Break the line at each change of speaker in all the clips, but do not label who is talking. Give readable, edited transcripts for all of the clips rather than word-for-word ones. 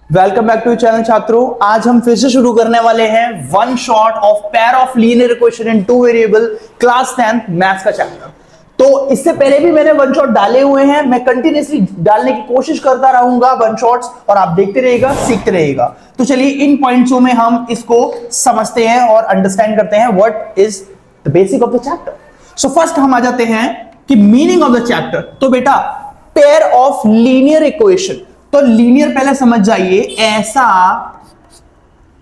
Welcome back to channel छात्रों। आज हम फिर से शुरू करने वाले हैं one shot of pair of linear equation in two variable class 10th maths का चैप्टर। तो इससे पहले भी मैंने वन शॉट डाले हुए हैं, मैं कंटिन्यूअसली डालने की कोशिश करता रहूंगा वन शॉट्स, और आप देखते रहिएगा, सीखते रहिएगा। तो चलिए इन पॉइंट्सों में हम इसको समझते हैं और अंडरस्टैंड करते हैं what is the basic of the chapter. So first हम आ जाते हैं कि मीनिंग ऑफ द चैप्टर। तो बेटा पेयर ऑफ लीनियर इक्वेशन, तो लीनियर पहले समझ जाइए, ऐसा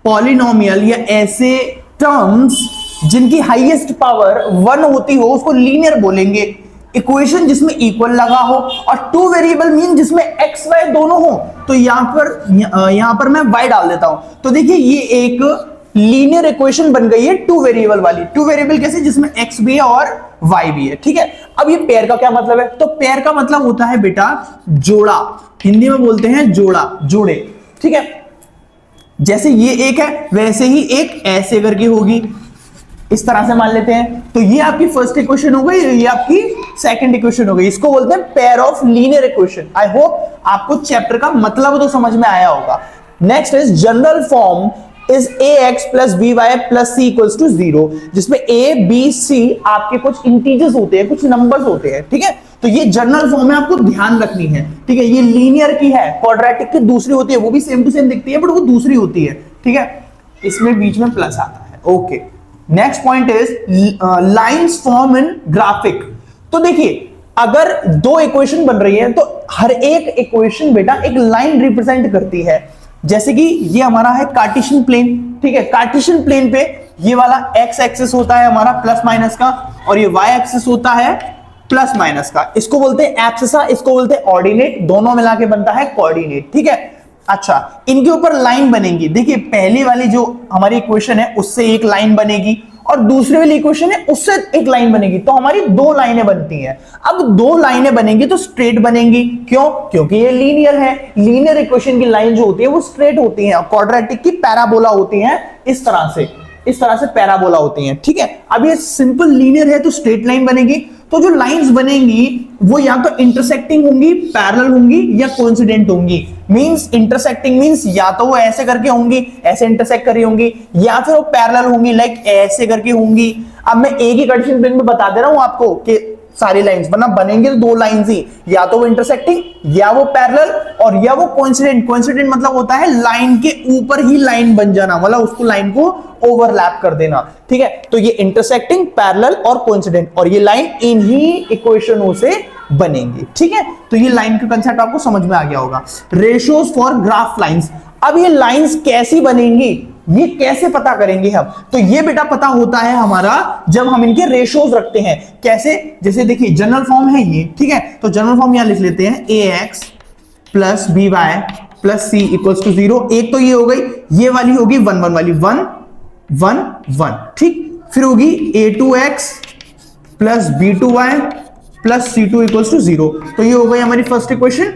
पॉलिनोमियल या ऐसे टर्म्स जिनकी हाईएस्ट पावर 1 होती हो उसको लीनियर बोलेंगे। इक्वेशन जिसमें इक्वल लगा हो, और टू वेरिएबल मीन जिसमें एक्स वाई दोनों हो। तो यहां पर मैं वाई डाल देता हूं। तो देखिए ये एक लीनियर इक्वेशन बन गई है टू वेरिएबल वाली। टू वेरिएबल कैसे? जिसमें एक्स भी है और वाई भी है। ठीक है, अब ये पेयर का क्या मतलब है? तो पेयर का मतलब होता है बेटा जोड़ा, हिंदी में बोलते हैं जोड़ा, जोड़े। ठीक है, जैसे ये एक है वैसे ही एक ऐसे करके होगी, इस तरह से मान लेते हैं। तो ये आपकी फर्स्ट इक्वेशन हो गई, ये आपकी सेकंड इक्वेशन हो गई। इसको बोलते हैं pair of linear equation. I hope आपको चैप्टर का मतलब तो समझ में आया होगा। Next is general form is ax plus by plus c equals to 0, जिसमें a b c आपके कुछ इंटीजर्स होते हैं, कुछ नंबर्स होते हैं। ठीक है, तो ये जनरल फॉर्म है, आपको ध्यान रखनी है। ठीक है, ये लीनियर की है, क्वाड्रेटिक की दूसरी होती है, वो भी सेम टू सेम दिखती है बट वो दूसरी होती है। ठीक है, इसमें बीच में प्लस आता है। Okay, next point his lines form in graphic. तो देखिए अगर दो इक्वेशन बन रही है तो हर एक इक्वेशन बेटा एक लाइन रिप्रेजेंट करती है। जैसे कि ये हमारा है कार्टेशियन प्लेन। ठीक है, कार्टेशियन प्लेन पे ये वाला एक्स एक्सिस होता है हमारा प्लस माइनस का, और ये वाई एक्सिस होता है प्लस माइनस का। इसको बोलते हैं एब्सिसा, इसको बोलते हैं ऑर्डिनेट, दोनों मिला के बनता है कोऑर्डिनेट। ठीक है, अच्छा इनके ऊपर लाइन बनेगी। देखिए पहली वाली जो हमारी इक्वेशन है उससे एक लाइन बनेगी, और दूसरी वाली इक्वेशन है उससे एक लाइन बनेगी, तो हमारी दो लाइनें बनती हैं। अब दो लाइनें बनेंगी तो स्ट्रेट बनेंगी, क्यों? क्योंकि ये लीनियर है। लीनियर इक्वेशन की लाइन जो होती है वो स्ट्रेट होती है, क्वाड्रेटिक की पैराबोला होती है, इस तरह से पैराबोला होती हैं। ठीक है, अब ये सिंपल लीनियर है तो स्ट्रेट लाइन बनेगी। तो जो लाइंस बनेंगी वो या तो इंटरसेक्टिंग होंगी, पैरेलल होंगी, या कोइंसिडेंट होंगी। मींस इंटरसेक्टिंग मींस या तो वो ऐसे करके होंगी, ऐसे इंटरसेक्ट कर रही होंगी, या फिर वो पैरेलल होंगी, लाइक ऐसे करके होंगी। अब मैं एक ही कंडीशन में बता दे रहा हूं आपको कि सारी लाइंस बनेंगे तो दो लाइंस ही, या तो वो इंटरसेक्टिंग, या वो पैरेलल, और या वो कोइंसिडेंट। कोइंसिडेंट मतलब होता है लाइन के ऊपर ही लाइन बन जाना, मतलब उसको लाइन को ओवरलैप कर देना। ठीक है, तो ये इंटरसेक्टिंग, पैरेलल और कोइंसिडेंट, और ये लाइन इन्हीं इक्वेशनों से बनेंगी। ठीक है, तो ये लाइन का कंसेप्ट आपको समझ में आ गया होगा। Ratios for graph lines. अब ये लाइंस कैसी बनेंगी, ये कैसे पता करेंगे हम? तो ये बेटा पता होता है हमारा जब हम इनके रेशियोज रखते हैं। कैसे? जैसे देखिए जनरल फॉर्म है ये। ठीक है, तो जनरल फॉर्म यहां लिख लेते हैं, ax plus B Y plus C equals to 0। एक तो ये हो गई, ये वाली होगी 1 1 वाली, 1 1 1। ठीक, फिर होगी a2x plus b2y plus c2 equals to 0। तो ये हो गई हमारी फर्स्ट इक्वेशन,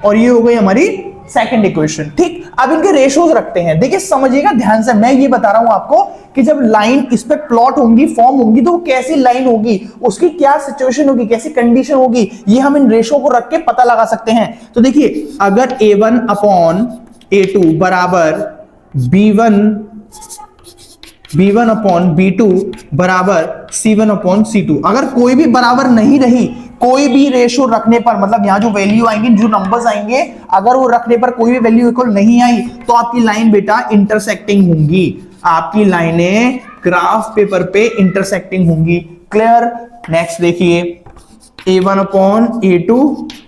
और ये हो गई हमारी सेकंड इक्वेशन। ठीक, अब इनके रेशियोज रखते हैं। देखिए समझिएगा ध्यान से, मैं ये बता रहा हूं आपको कि जब लाइन इस पे प्लॉट होंगी, फॉर्म होंगी, तो वो कैसी लाइन होगी, उसकी क्या सिचुएशन होगी, कैसी कंडीशन होगी, ये हम इन रेशियो को रख के पता लगा सकते हैं। तो देखिए अगर a1 अपॉन a2 बराबर b1 अपॉन b2 बराबर c1 अपॉन c2, अगर कोई भी बराबर नहीं रही, कोई भी रेशियो रखने पर, मतलब यहां जो वैल्यू आएंगे, जो नंबर्स आएंगे, अगर वो रखने पर कोई भी वैल्यू इक्वल नहीं आई, तो आपकी लाइन बेटा इंटरसेक्टिंग होंगी। आपकी लाइनें ग्राफ पेपर पे इंटरसेक्टिंग होंगी। क्लियर? नेक्स्ट देखिए, a1 upon a2,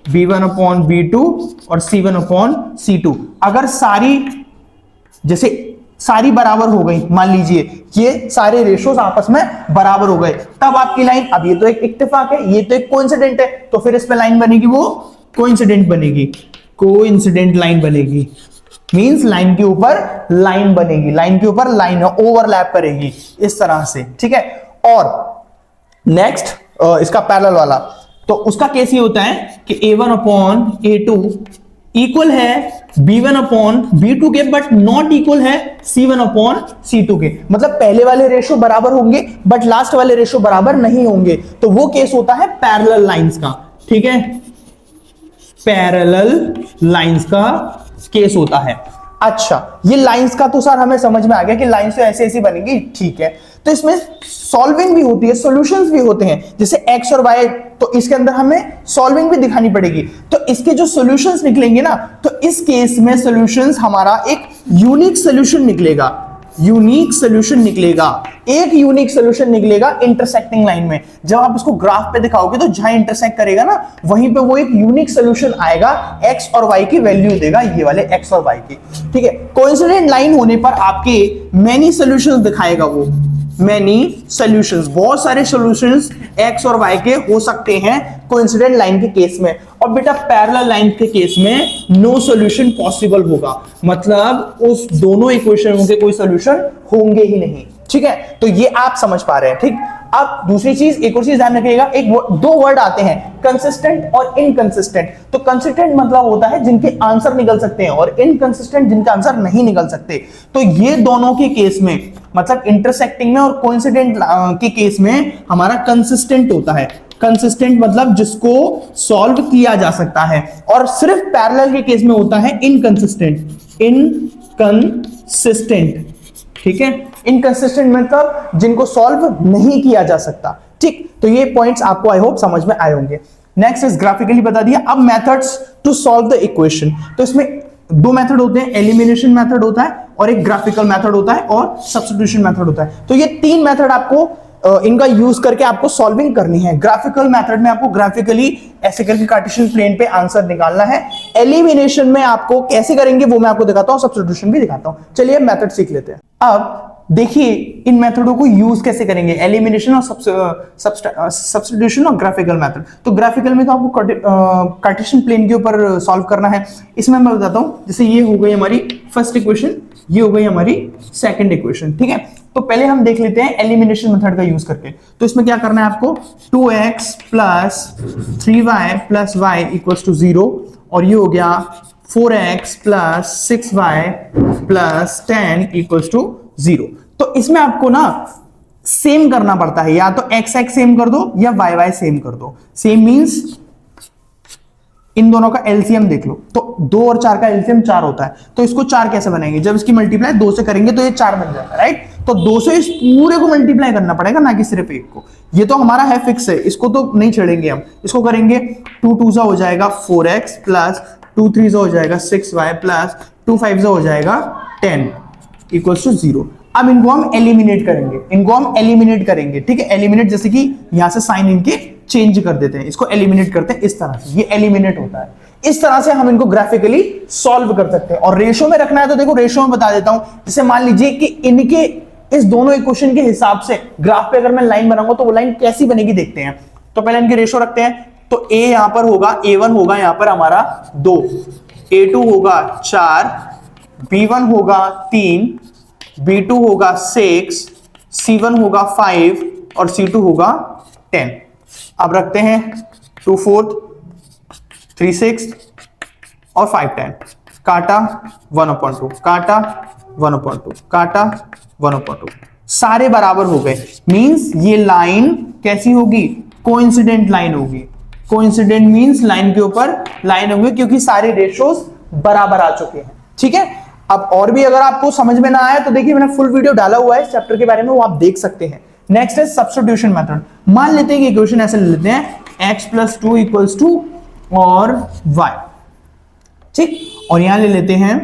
b1 upon b2 और c1 अपॉन c2। अगर जैसे सारी बराबर हो गई, मान लीजिए ये सारे रेशियोज आपस में बराबर हो गए, तब आपकी लाइन, अब ये तो एक इत्तेफाक है, ये तो एक कोइंसिडेंट है, तो फिर इस पे लाइन बनेगी, वो कोइंसिडेंट बनेगी, कोइंसिडेंट लाइन बनेगी। मींस लाइन के ऊपर लाइन बनेगी, लाइन के ऊपर लाइन ओवरलैप करेगी इस तरह से। ठीक है, और नेक्स्ट इसका पैरेलल वाला, तो उसका केस ये होता है कि a1 अपॉन a2 इक्वल है b1 अपॉन b2 के, बट नॉट इक्वल है c1 अपॉन c2 के। मतलब पहले वाले रेशियो बराबर होंगे बट लास्ट वाले रेशियो बराबर नहीं होंगे, तो वो केस होता है पैरेलल लाइंस का। ठीक है, पैरेलल लाइंस का केस होता है। अच्छा, ये लाइंस का तो सर हमें समझ में आ गया कि लाइंस तो ऐसे ऐसी बनेंगी, ठीक है। तो इसमें सॉल्विंग भी होती है, सॉल्यूशंस भी होते हैं, जैसे एक्स और वाई, तो इसके अंदर हमें सॉल्विंग भी दिखानी पड़ेगी। तो इसके जो सॉल्यूशंस निकलेंगे ना, तो इस केस में सॉल्यूशंस हमारा एक यूनिक सॉल्यूशन निकलेगा, यूनिक सॉल्यूशन निकलेगा, एक यूनिक सॉल्यूशन निकलेगा इंटरसेक्टिंग लाइन में। जब आप इसको ग्राफ पे दिखाओगे तो जहां इंटरसेक्ट करेगा ना, वहीं पे वो एक यूनिक सॉल्यूशन आएगा, एक्स और वाई की वैल्यू देगा, ये वाले एक्स और वाई की, ठीक है। कोइंसिडेंट लाइन होने पर आपके मेनी सॉल्यूशंस दिखाएगा वो, मेनी सॉल्यूशंस, बहुत सारे सॉल्यूशंस एक्स और वाई के हो सकते हैं कोइंसिडेंट लाइन के केस में। और बेटा पैरेलल लाइन के केस में नो सॉल्यूशन पॉसिबल होगा, मतलब उस दोनों इक्वेशन के कोई सॉल्यूशन होंगे ही नहीं, ठीक है। तो ये आप समझ पा रहे हैं, ठीक। अब दूसरी चीज, एक और चीज ध्यान रखिएगा, दो वर्ड आते हैं, कंसिस्टेंट और इनकंसिस्टेंट। तो कंसिस्टेंट मतलब होता है जिनके आंसर निकल सकते हैं, और इनकंसिस्टेंट जिनके आंसर नहीं निकल सकते। तो ये दोनों के केस में, मतलब इंटरसेक्टिंग में और कोइंसिडेंट के केस में हमारा कंसिस्टेंट होता है। कंसिस्टेंट मतलब जिसको सॉल्व किया जा सकता है, और सिर्फ पैरेलल के केस में होता है इनकंसिस्टेंट, इनकंसिस्टेंट, ठीक है। इनकंसिस्टेंट मतलब जिनको सॉल्व नहीं किया जा सकता, ठीक। तो ये पॉइंट्स आपको आई होप समझ में आए होंगे। नेक्स्ट इज ग्राफिकली बता दिया। अब methods to solve the equation, तो इसमें दो मेथड होते हैं, एलिमिनेशन मेथड होता है और एक ग्राफिकल मेथड होता है और सब्स्टिट्यूशन मेथड होता है। तो ये तीन मेथड आपको इनका यूज करके आपको सॉल्विंग करनी है। ग्राफिकल मेथड में आपको ग्राफिकली ऐसे करके कार्टेशियन प्लेन पे आंसर निकालना है। एलिमिनेशन में आपको कैसे करेंगे वो मैं आपको दिखाता हूं, सब्स्टिट्यूशन भी दिखाता हूं। चलिए मेथड सीख लेते हैं। अब देखिए इन मेथडों को यूज कैसे करेंगे, एलिमिनेशन और सब्स्टिट्यूशन और ग्राफिकल मेथड। तो ग्राफिकल में तो आपको कार्टेशियन प्लेन के ऊपर सॉल्व करना है। इसमें मैं बताता हूं, जैसे ये हो गई हमारी फर्स्ट इक्वेशन, ये हो गई हमारी सेकंड इक्वेशन, ठीक है। तो पहले हम देख लेते हैं एलिमिनेशन मेथड का यूज करके। तो इसमें क्या करना है आपको, 2x plus 3y plus y equals to 0, और ये हो गया 4x plus 6y plus 10 equals to 0। तो इसमें आपको ना सेम करना पड़ता है, या तो x x सेम कर दो या y y सेम कर दो। सेम मींस इन दोनों का एलसीएम देख लो, तो 2 और 4 का एलसीएम 4 होता है। तो इसको 4 कैसे बनाएंगे, जब इसकी मल्टीप्लाई 2 से करेंगे तो ये 4 बन जाएगा, राइट। तो 2 से इस पूरे को मल्टीप्लाई करना पड़ेगा, ना कि सिर्फ एक को। ये तो हमारा है फिक्स है, इसको तो नहीं छेड़ेंगे हम। इसको करेंगे 2 2 सा हो जाएगा 4x प्लस 2 3 सा हो जाएगा 6y प्लस 2 5 सा हो जाएगा 10 इक्वल्स टू 0। अब इनको हम एलिमिनेट करेंगे, इनको हम एलिमिनेट करेंगे, ठीक है। एलिमिनेट जैसे कि यहां से साइन इनके चेंज कर देते हैं, इसको एलिमिनेट करते हैं इस तरह से, ये एलिमिनेट होता है। इस तरह से हम इनको ग्राफिकली सॉल्व कर सकते हैं। और रेशो में रखना है तो देखो रेशो में बता देता हूं। जैसे मान लीजिए कि इनके इस दोनों इक्वेशन के हिसाब से ग्राफ पे अगर मैं लाइन बनाऊंगा तो वो लाइन कैसी बनेगी देखते हैं। तो पहले इनके रेशो रखते हैं। तो a यहां पर होगा, a1 होगा यहां पर हमारा 2, a2 होगा 4, b1 होगा 3, b2 होगा 6, c1 होगा 5 और c2 होगा 10। अब रखते हैं 2 4 3 6 और 5 10, काटा 1/2, काटा 1/2, काटा 1/2, सारे बराबर हो गए। मींस ये लाइन कैसी होगी, कोइंसिडेंट लाइन होगी। कोइंसिडेंट मींस लाइन के ऊपर लाइन होंगे, क्योंकि सारे रेशोज बराबर आ चुके हैं, ठीक है। अब और भी अगर आपको समझ में ना आया तो देखिए मैंने फुल वीडियो डाला हुआ है इस चैप्टर के बारे में, वो आप देख सकते हैं। नेक्स्ट है सब्स्टिट्यूशन मेथड। मान लेते हैं कि इक्वेशन ऐसे ले लेते हैं, x प्लस 2 इक्वल्स टू और y, ठीक। और यहां ले लेते हैं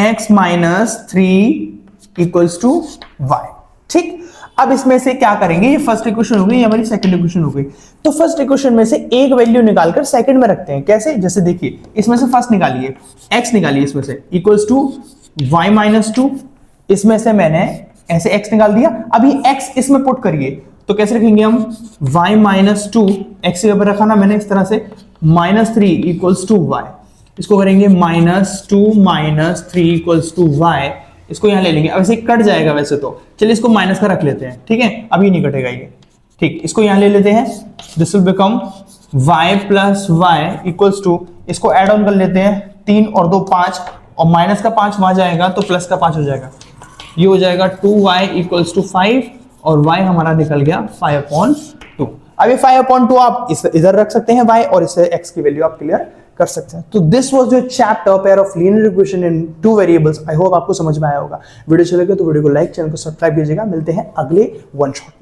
x minus 3 equals to y, ठीक। अब इसमें से क्या करेंगे, ये फर्स्ट इक्वेशन हो गई, ये हमारी सेकंड इक्वेशन हो गई। तो फर्स्ट इक्वेशन में से एक वैल्यू निकालकर सेकंड में रखते हैं। कैसे, जैसे देखिए इसमें से फर्स्ट निकालिए, x निकालिए इसमें से, इक्वल्स टू y माइनस 2। इसमें से मैंने ऐसे x निकाल दिया। अभी x इसमें पुट करिए, तो कैसे रखेंगे हम, y माइनस 2, x के ऊपर रखा ना मैंने इस तरह से, -3 इक्वल्स टू y। इसको करेंगे -2 माइनस 3 इक्वल्स टू y। इसको यहां ले लेंगे, अब ऐसे कट जाएगा वैसे तो, चलिए इसको माइनस का रख लेते हैं, ठीक है। अभी नहीं कटेगा ये, ठीक। इसको यहां ले लेते हैं, this will become y plus y equals to, इसको ऐड ऑन कर लेते हैं, 3 और 2 5, और माइनस का 5 वहां जाएगा तो प्लस का 5 हो जाएगा। ये हो जाएगा 2y इक्वल्स टू 5, और y हमारा निकल गया 5/2। अब ये 5/2 आप इधर रख सकते हैं y, और इससे x की वैल्यू आप क्लियर कर सकते हैं। तो this was your chapter pair of linear equation in two variables. I hope आपको समझ में आया होगा। वीडियो अच्छा लगे तो वीडियो को लाइक, चैनल को सब्सक्राइब कीजिएगा। मिलते हैं अगले वन शॉट में।